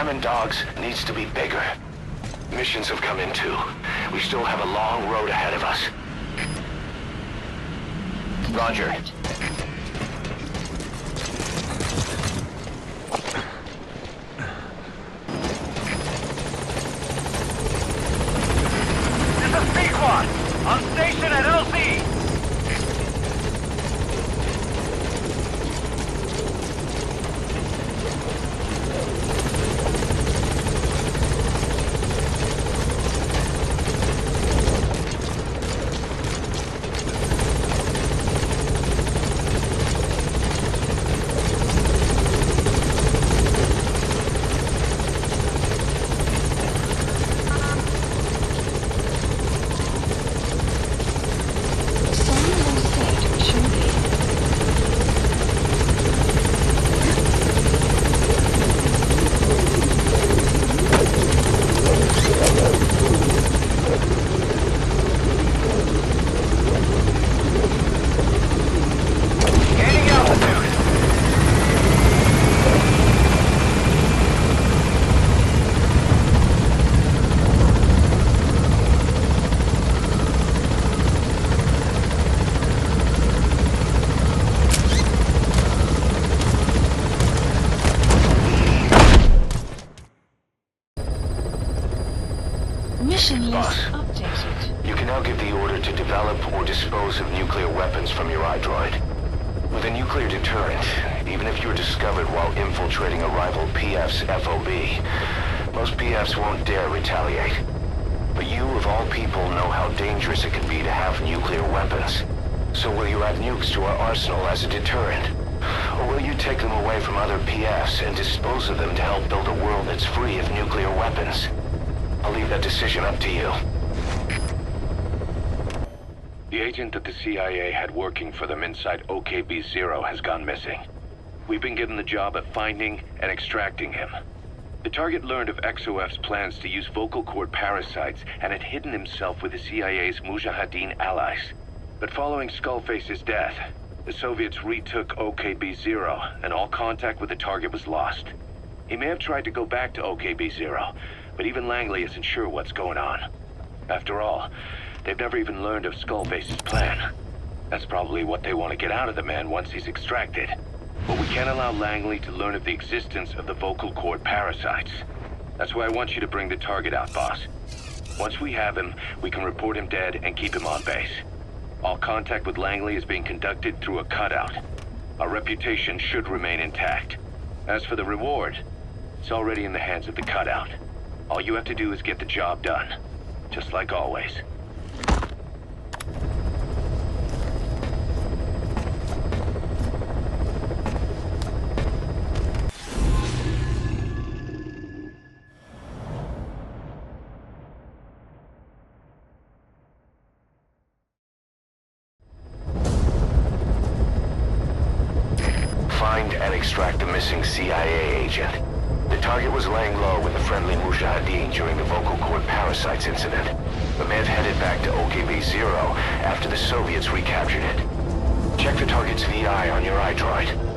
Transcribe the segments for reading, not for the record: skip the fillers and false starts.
Diamond Dogs needs to be bigger. Missions have come in too. We still have a long road ahead of us. Roger. This is Pequod! On station at LZ! Boss, you can now give the order to develop or dispose of nuclear weapons from your iDroid. With a nuclear deterrent, even if you're discovered while infiltrating a rival PF's FOB, most PFs won't dare retaliate. But you, of all people, know how dangerous it can be to have nuclear weapons. So will you add nukes to our arsenal as a deterrent? Or will you take them away from other PFs and dispose of them to help build a world that's free of nuclear weapons? I'll leave that decision up to you. The agent that the CIA had working for them inside OKB-0 has gone missing. We've been given the job of finding and extracting him. The target learned of XOF's plans to use vocal cord parasites and had hidden himself with the CIA's Mujahideen allies. But following Skullface's death, the Soviets retook OKB-0 and all contact with the target was lost. He may have tried to go back to OKB-0, but even Langley isn't sure what's going on. After all, they've never even learned of Skullface's plan. That's probably what they want to get out of the man once he's extracted. But we can't allow Langley to learn of the existence of the vocal cord parasites. That's why I want you to bring the target out, boss. Once we have him, we can report him dead and keep him on base. All contact with Langley is being conducted through a cutout. Our reputation should remain intact. As for the reward, it's already in the hands of the cutout. All you have to do is get the job done, just like always. Find and extract the missing CIA agent. The target was laying low with the friendly Mujahideen during the vocal cord parasites incident, but may have headed back to OKB-0 after the Soviets recaptured it. Check the target's VI on your iDroid.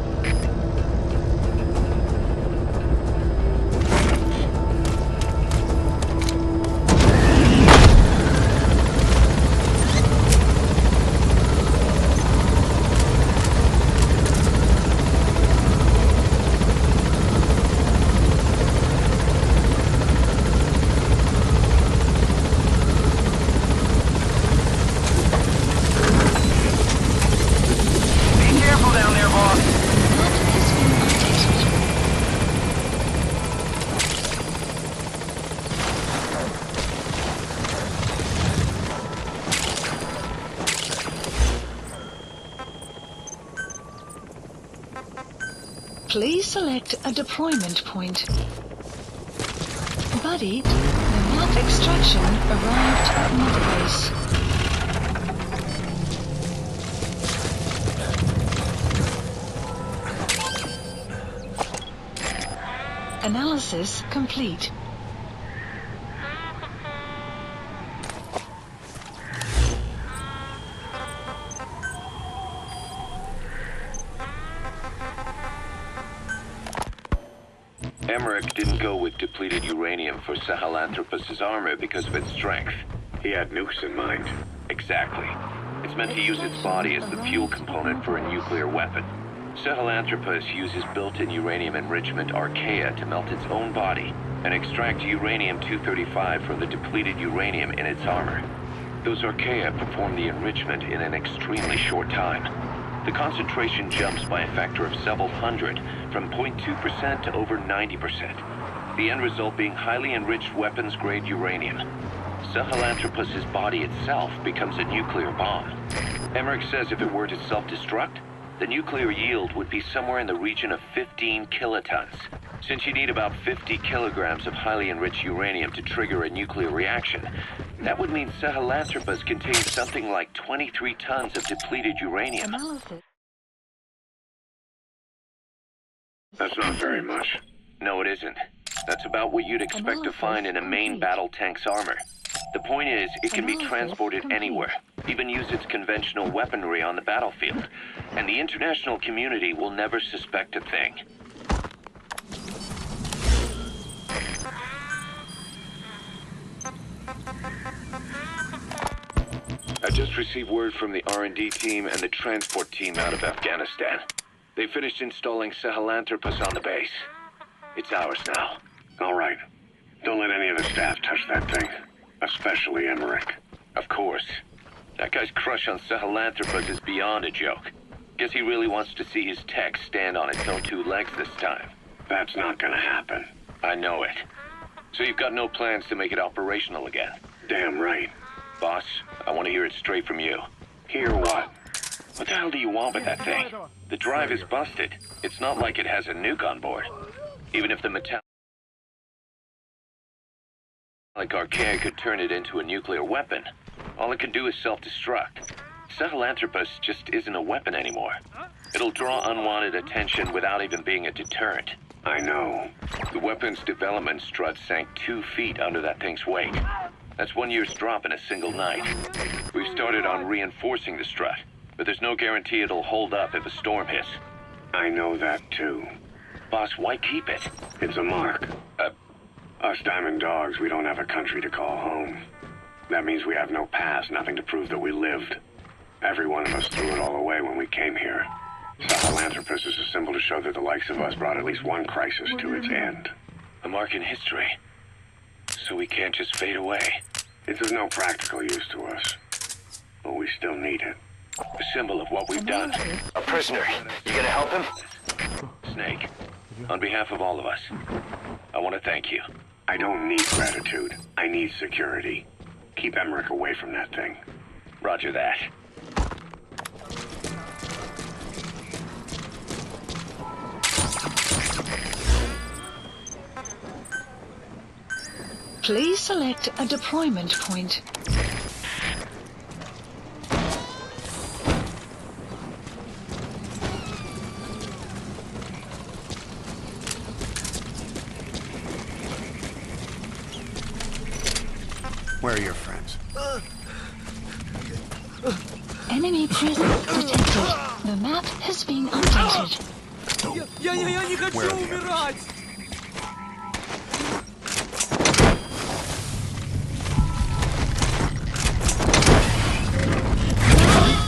Please select a deployment point. Buddy, the map extraction arrived at Mother Base. Analysis complete. Emmerich didn't go with depleted uranium for Sahelanthropus' armor because of its strength. He had nukes in mind. Exactly. It's meant to use its body as the fuel component for a nuclear weapon. Sahelanthropus uses built-in uranium enrichment archaea to melt its own body and extract uranium-235 from the depleted uranium in its armor. Those archaea perform the enrichment in an extremely short time. The concentration jumps by a factor of several hundred, from 0.2% to over 90%. The end result being highly enriched weapons-grade uranium. Sahelanthropus' body itself becomes a nuclear bomb. Emmerich says if it were to self-destruct, the nuclear yield would be somewhere in the region of 15 kilotons. Since you need about 50 kilograms of highly enriched uranium to trigger a nuclear reaction, that would mean Sahelanthropus contains something like 23 tons of depleted uranium. Analysis. That's not very much. No, it isn't. That's about what you'd expect to find in a main battle tank's armor. The point is, it can be transported anywhere, even use its conventional weaponry on the battlefield, and the international community will never suspect a thing. I just received word from the R&D team and the transport team out of Afghanistan. They finished installing Sahelanthropus on the base. It's ours now. All right. Don't let any of the staff touch that thing. Especially Emmerich. Of course. That guy's crush on Sahelanthropus is beyond a joke. Guess he really wants to see his tech stand on its own two legs this time. That's not gonna happen. I know it. So you've got no plans to make it operational again? Damn right. Boss, I want to hear it straight from you. Hear what? What the hell do you want with that thing? The drive is busted. It's not like it has a nuke on board. Even if the metallic archaea could turn it into a nuclear weapon, all it can do is self-destruct. Sahelanthropus just isn't a weapon anymore. It'll draw unwanted attention without even being a deterrent. I know. The weapon's development strut sank 2 feet under that thing's weight. That's 1 year's drop in a single night. We've started on reinforcing the strut, but there's no guarantee it'll hold up if a storm hits. I know that too. Boss, why keep it? It's a mark. Us diamond dogs, we don't have a country to call home. That means we have no past, nothing to prove that we lived. Every one of us threw it all away when we came here. Sahelanthropus is a symbol to show that the likes of us brought at least one crisis to its end. A mark in history. So we can't just fade away. It's of no practical use to us, but we still need it. A symbol of what we've done. A prisoner. You gonna help him? Snake, on behalf of all of us, I want to thank you. I don't need gratitude. I need security. Keep Emmerich away from that thing. Roger that. Please select a deployment point. Where are your friends? Enemy presence detected. The map has been updated. Я не хочу умирать!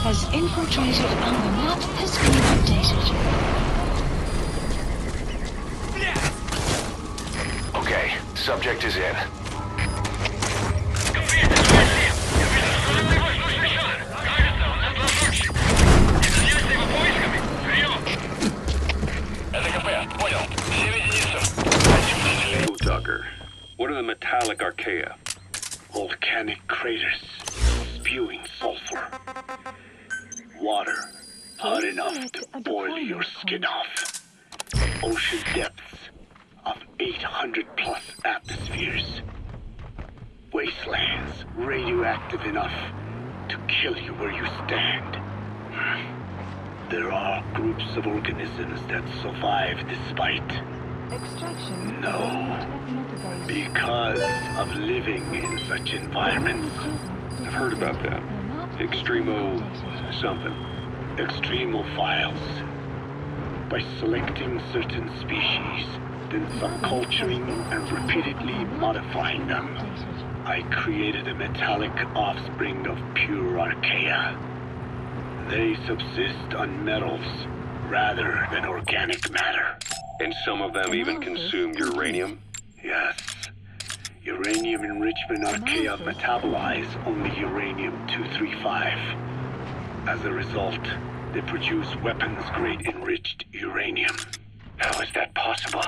Has infiltrated and the map has been updated. Okay, subject is in. Tucker, what are the metallic archaea? Volcanic craters, spewing sulfur. Water, hot enough to boil your skin off. Ocean depths of 800 plus atmospheres. Wastelands radioactive enough to kill you where you stand. There are groups of organisms that survive despite. Extraction. No, because of living in such environments. I've heard about that. Extremo something. Extremophiles. By selecting certain species, instance of culturing and repeatedly modifying them. I created a metallic offspring of pure archaea. They subsist on metals rather than organic matter. And some of them even consume uranium? Yes. Uranium enrichment archaea metabolize only uranium-235. As a result, they produce weapons-grade enriched uranium. How is that possible?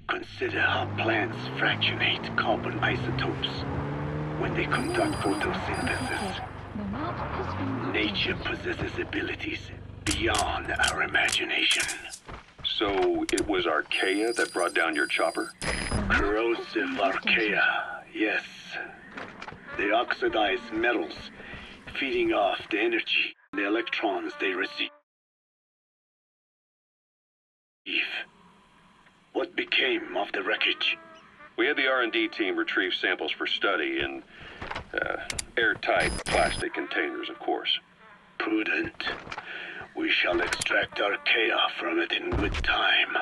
Consider how plants fractionate carbon isotopes when they conduct photosynthesis. Nature possesses abilities beyond our imagination. So it was archaea that brought down your chopper? Corrosive archaea, yes. They oxidize metals, feeding off the energy, the electrons they receive. What became of the wreckage? We had the R&D team retrieve samples for study in airtight plastic containers, of course. Prudent. We shall extract archaea from it in good time.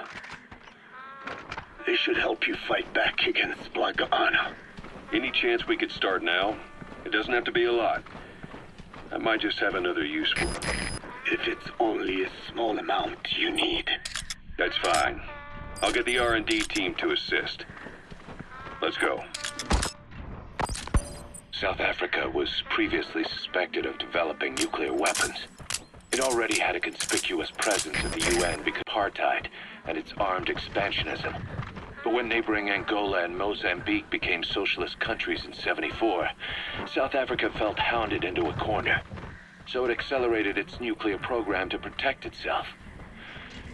They should help you fight back against Blagana. Any chance we could start now? It doesn't have to be a lot. I might just have another use for it. If it's only a small amount you need. That's fine. I'll get the R&D team to assist. Let's go. South Africa was previously suspected of developing nuclear weapons. It already had a conspicuous presence in the UN because of apartheid and its armed expansionism. But when neighboring Angola and Mozambique became socialist countries in '74, South Africa felt hounded into a corner. So it accelerated its nuclear program to protect itself.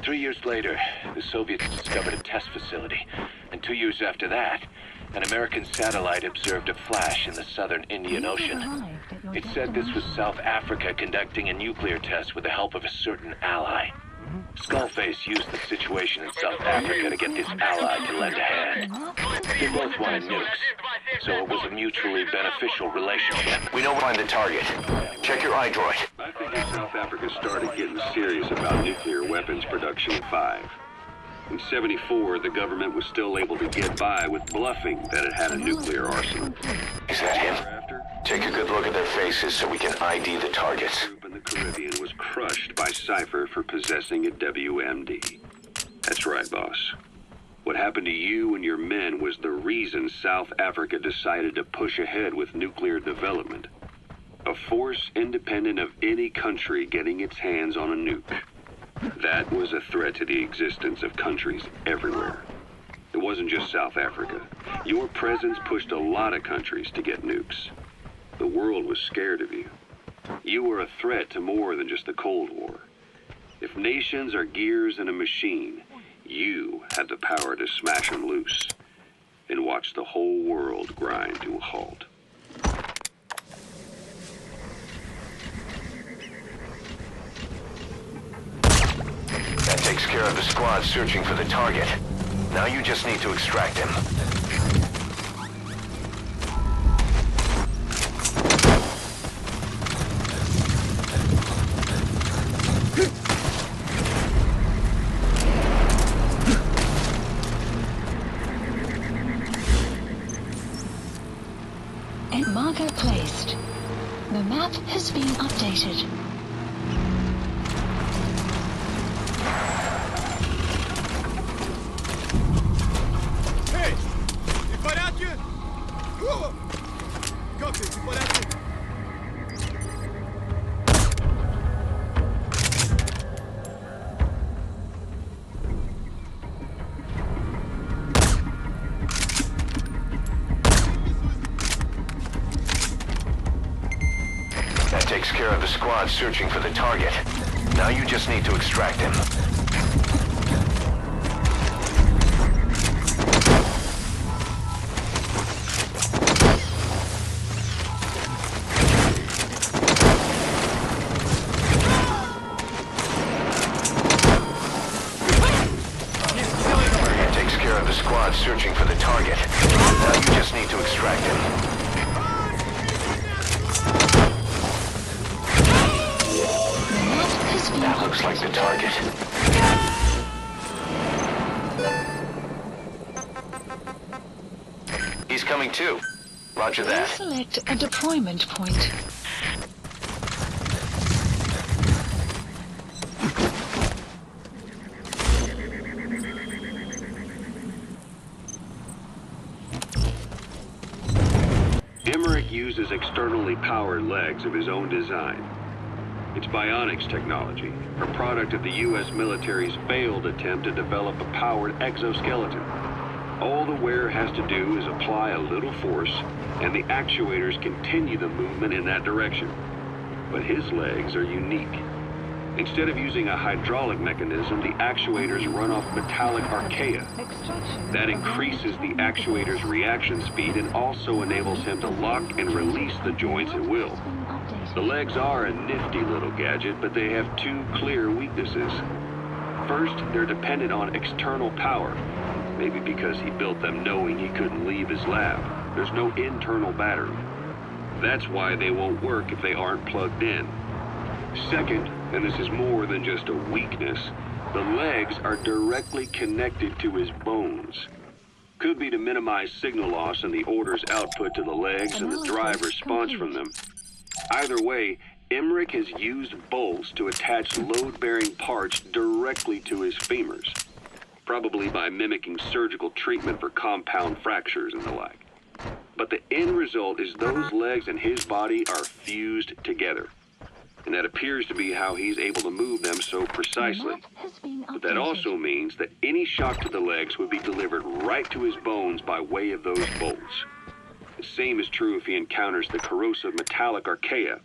3 years later, the Soviets discovered a test facility, and 2 years after that, an American satellite observed a flash in the southern Indian Ocean. It said this was South Africa conducting a nuclear test with the help of a certain ally. Skullface used the situation in South Africa to get this ally to lend a hand. They both wanted nukes, so it was a mutually beneficial relationship. We know we'll find the target. Check your iDroid. I figure South Africa started getting serious about nuclear weapons production in '5. In '74, the government was still able to get by with bluffing that it had a nuclear arsenal. Is that him? After, Take a good look at their faces so we can ID the targets. the group in the Caribbean was crushed by Cypher for possessing a WMD. That's right, boss. What happened to you and your men was the reason South Africa decided to push ahead with nuclear development. A force independent of any country getting its hands on a nuke. That was a threat to the existence of countries everywhere. It wasn't just South Africa. Your presence pushed a lot of countries to get nukes. The world was scared of you. You were a threat to more than just the Cold War. If nations are gears in a machine, you had the power to smash them loose and watch the whole world grind to a halt. That takes care of the squad searching for the target. Now you just need to extract him. And marker placed. The map has been updated. Эй! Ты в порядке? О! Как ты в порядке? That takes care of the squad searching for the target. Now you just need to extract him. That takes care of the squad searching for the target. Now you just need to extract him. That looks like the target. He's coming too. Roger that. Select a deployment point. Emmerich uses externally powered legs of his own design. It's bionics technology, a product of the U.S. military's failed attempt to develop a powered exoskeleton. All the wearer has to do is apply a little force, and the actuators continue the movement in that direction. But his legs are unique. Instead of using a hydraulic mechanism, the actuators run off metallic archaea. That increases the actuator's reaction speed and also enables him to lock and release the joints at will. The legs are a nifty little gadget, but they have two clear weaknesses. First, they're dependent on external power, maybe because he built them knowing he couldn't leave his lab. There's no internal battery. That's why they won't work if they aren't plugged in. Second, and this is more than just a weakness, the legs are directly connected to his bones. Could be to minimize signal loss and the order's output to the legs and the drive response from them. Either way, Emmerich has used bolts to attach load-bearing parts directly to his femurs, probably by mimicking surgical treatment for compound fractures and the like. But the end result is those legs and his body are fused together. And that appears to be how he's able to move them so precisely. But that also means that any shock to the legs would be delivered right to his bones by way of those bolts. The same is true if he encounters the corrosive metallic archaea.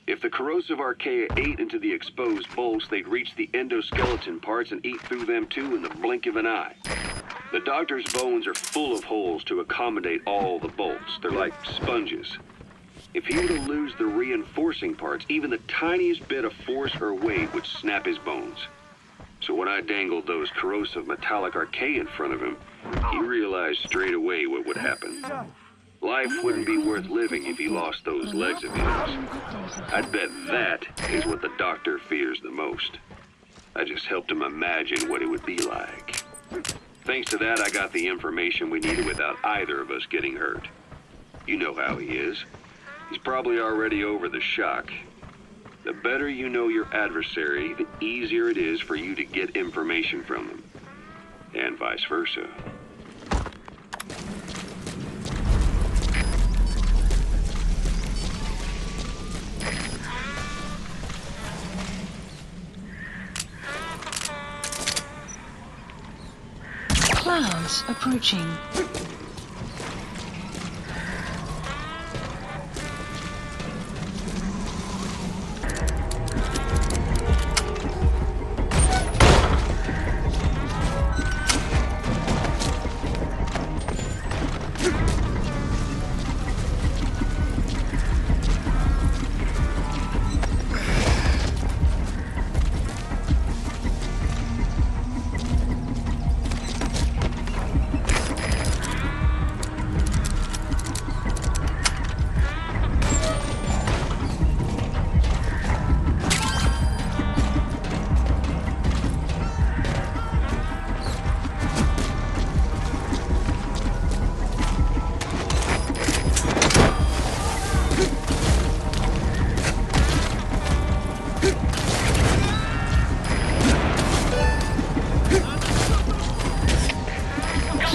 If the corrosive archaea ate into the exposed bolts, they'd reach the endoskeleton parts and eat through them too in the blink of an eye. The doctor's bones are full of holes to accommodate all the bolts. They're like sponges. If he were to lose the reinforcing parts, even the tiniest bit of force or weight would snap his bones. So when I dangled those corrosive metallic archaea in front of him, he realized straight away what would happen. Life wouldn't be worth living if he lost those legs of his. I'd bet that is what the doctor fears the most. I just helped him imagine what it would be like. Thanks to that, I got the information we needed without either of us getting hurt. You know how he is. He's probably already over the shock. The better you know your adversary, the easier it is for you to get information from them. And vice versa. Clouds approaching.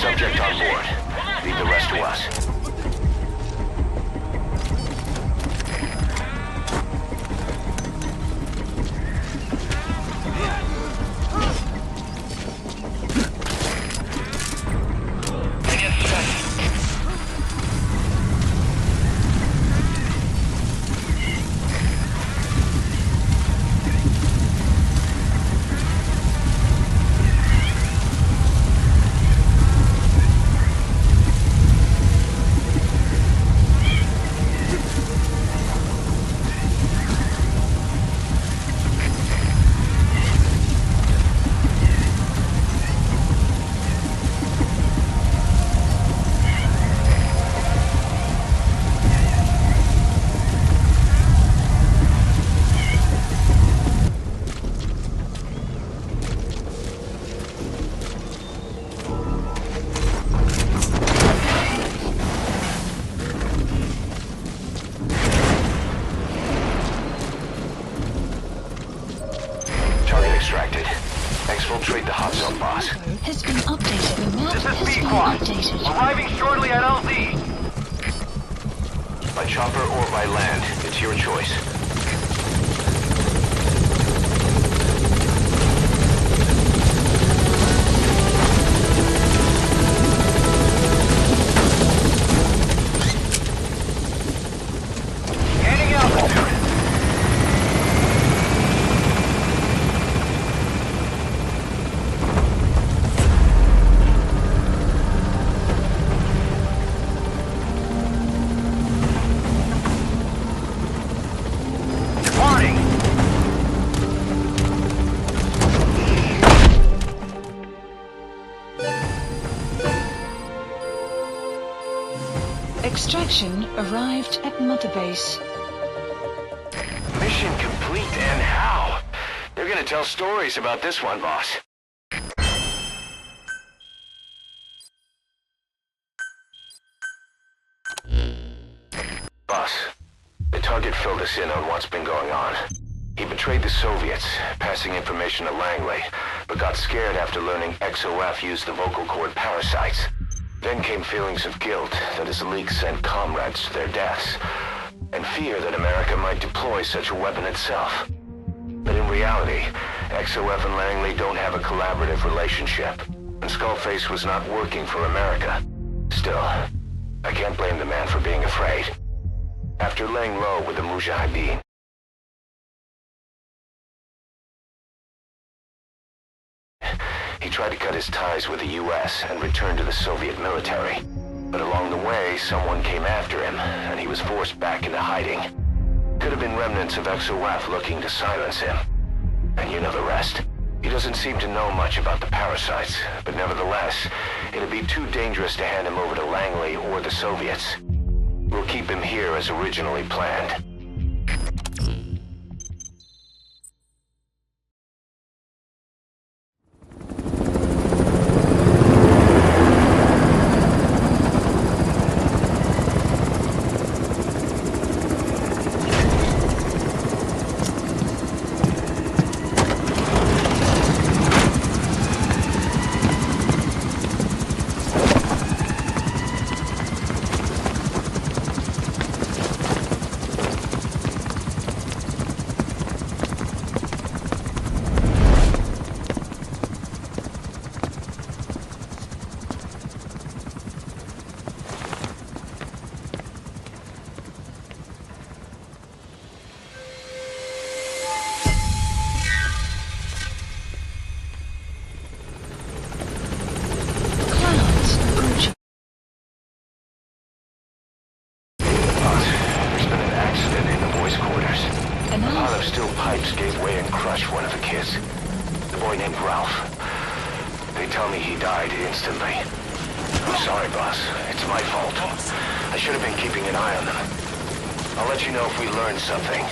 Subject on board. Leave the rest to us. updated. Arriving shortly at LZ. By chopper or by land, it's your choice. Scanning altitude. Warning. Extraction arrived at Mother Base. Mission complete, and how? They're gonna tell stories about this one, boss. Boss, the target filled us in on what's been going on. He betrayed the Soviets, passing information to Langley, but got scared after learning XOF used the vocal cord parasites. Then came feelings of guilt that his leaks sent comrades to their deaths, and fear that America might deploy such a weapon itself. But in reality, XOF and Langley don't have a collaborative relationship, and Skullface was not working for America. Still, I can't blame the man for being afraid. After laying low with the Mujahideen, he tried to cut his ties with the US and return to the Soviet military. But along the way, someone came after him, and he was forced back into hiding. Could have been remnants of XOF looking to silence him. And you know the rest. He doesn't seem to know much about the parasites, but nevertheless, it'd be too dangerous to hand him over to Langley or the Soviets. We'll keep him here as originally planned. One of the kids. The boy named Ralph. They tell me he died instantly. I'm sorry, boss. It's my fault. I should have been keeping an eye on them. I'll let you know if we learn something.